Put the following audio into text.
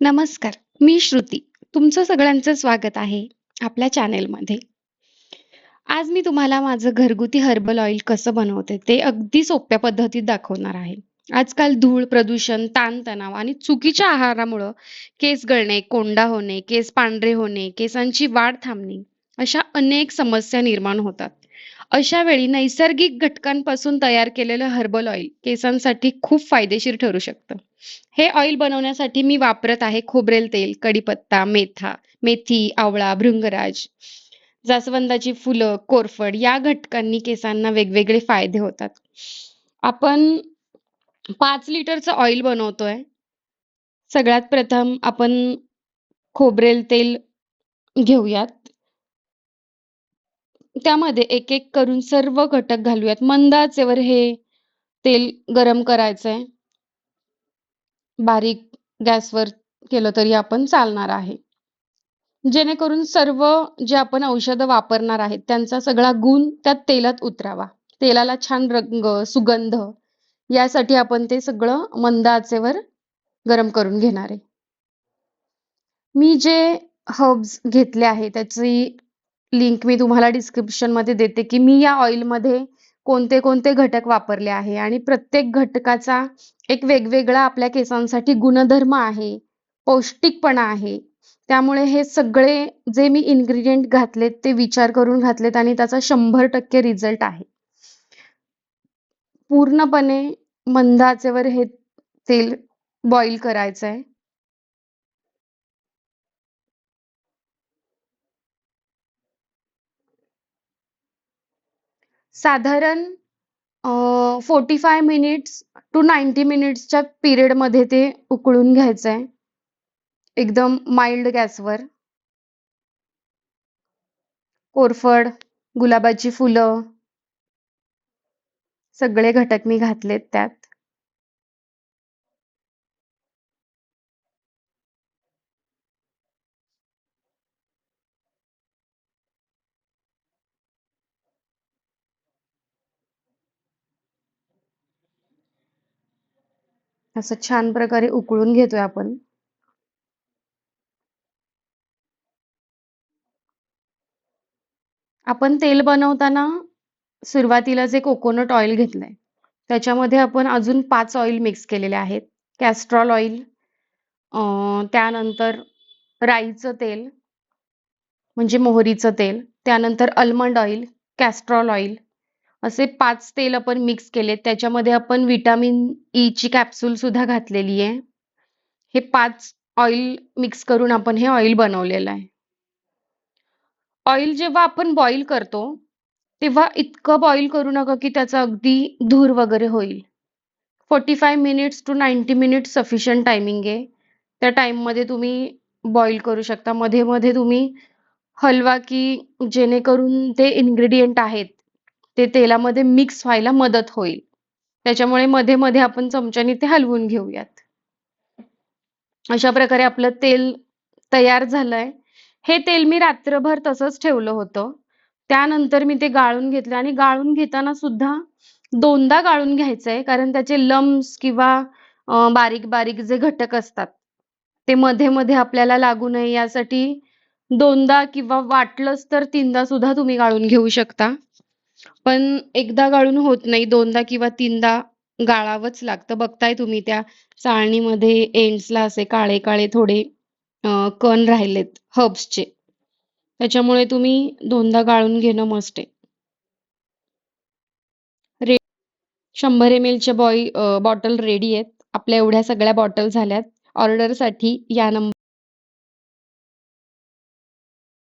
नमस्कार, मी श्रुती. तुमचं सगळ्यांचं स्वागत आहे आपल्या चॅनेलमध्ये. आज मी तुम्हाला माझं घरगुती हर्बल ऑइल कसं बनवते ते अगदी सोप्या पद्धतीत दाखवणार आहे. आजकाल धूळ, प्रदूषण, ताणतणाव आणि चुकीच्या आहारामुळं केस गळणे, कोंडा होणे, केस पांढरे होणे, केसांची वाढ थांबणे अशा अनेक समस्या निर्माण होतात. अशा वेळी नैसर्गिक घटकांपासून तयार केलेलं हर्बल ऑइल केसांसाठी खूप फायदेशीर ठरू शकतं. हे ऑइल बनवण्यासाठी मी वापरत आहे खोबरेल तेल, कढीपत्ता, मेथी, आवळा, भृंगराज, जास्वंदाची फुलं, कोरफड या घटकांनी केसांना वेगवेगळे फायदे होतात. आपण 5 लिटरचं ऑइल बनवतोय. सगळ्यात प्रथम आपण खोबरेल तेल घेऊयात. त्यामध्ये एक-एक करून सर्व घटक घालूयात. मंद आचेवर हे तेल गरम करायचंय. बारीक गॅसवर केलं तरी आपण चालणार आहे. जेणेकरून सर्व जे आपण औषधं वापरणार आहेत, त्यांचा सगळा गुण त्या तेलात उतरावा. तेलाला छान रंग, सुगंध यासाठी आपण ते सगळं मंद आचेवर गरम करून घेणार आहे. मी जे हर्ब्स घेतले आहे, त्याची लिंक मी तुम्हाला डिस्क्रिप्शनमध्ये देते, की मी या ऑइलमध्ये कोणते-कोणते घटक वापरले आहे आणि प्रत्येक घटकाचा एक वेगवेगळा आपल्या केसांसाठी गुणधर्म आहे, पौष्टिकपणा आहे. त्यामुळे हे सगळे जे मी इन्ग्रीडियंट घातलेत, ते विचार करून घातलेत आणि त्याचा 100% रिझल्ट आहे. पूर्णपणे मंद आचेवर हे तेल बॉईल करायचंय. साधारण 45 मिनिट्स टू 90 मिनिट्सच्या पिरियडमध्ये ते उकळून घ्यायचंय. एकदम माईल्ड गॅसवर. कोरफड, गुलाबाची फुलं सगळे घटक मी घातलेत त्यात. असं छान प्रकारे उकळून घेतोय आपण. आपण तेल बनवताना सुरुवातीला जे कोकोनट ऑइल घेतलंय, त्याच्यामध्ये आपण अजून 5 ऑइल मिक्स केलेले आहेत. कॅस्ट्रॉल ऑइल, त्यानंतर राईचं तेल म्हणजे मोहरीचं तेल, त्यानंतर अल्मंड ऑइल, कॅस्ट्रॉल ऑइल असे 5 तेल आपण मिक्स केलेत. त्याच्यामध्ये आपण व्हिटॅमिन ईची कॅप्सूल सुद्धा घातलेली आहे. हे 5 ऑइल मिक्स करून आपण हे ऑइल बनवलेलं आहे. ऑइल जेव्हा आपण बॉईल करतो, तेव्हा इतकं बॉईल करू नका, की त्याचा अगदी धूर वगैरे होईल. 45 minutes to 90 minutes sufficient timing आहे. त्या टाईममध्ये तुम्ही बॉईल करू शकता. मध्ये-मध्ये तुम्ही हलवा, की जेणेकरून ते इन्ग्रीडियंट आहेत, ते तेलामध्ये मिक्स व्हायला मदत होईल. त्याच्यामुळे मध्ये-मध्ये आपण चमच्यानी ते हलवून घेऊयात. अशा प्रकारे आपलं तेल तयार झालंय. हे तेल मी रात्रभर तसंच ठेवलं होतं. त्यानंतर मी ते गाळून घेतलं आणि गाळून घेताना सुद्धा 2दा गाळून घ्यायचंय, कारण त्याचे लम्प्स किंवा बारीक-बारीक जे घटक असतात, ते मध्ये-मध्ये आपल्याला लागू नये यासाठी 2दा किंवा वाटलंच तर 3दा सुद्धा तुम्ही गाळून घेऊ शकता. पण एकदा गाळून होत नाही. 2दा किंवा 3दा गाळावंच लागतं. बघताय तुम्ही त्या चाळणीमध्ये एंड्सला असे काळे-काळे थोडे कण राहिलेत हर्ब्सचे. त्याच्यामुळे तुम्ही 2दा गाळून घेणं मस्ट आहे. 100 mlच्या बॉटल रेडी आहेत. आपल्या एवढ्या सगळ्या बॉटल झाल्यात. ऑर्डरसाठी या नंबर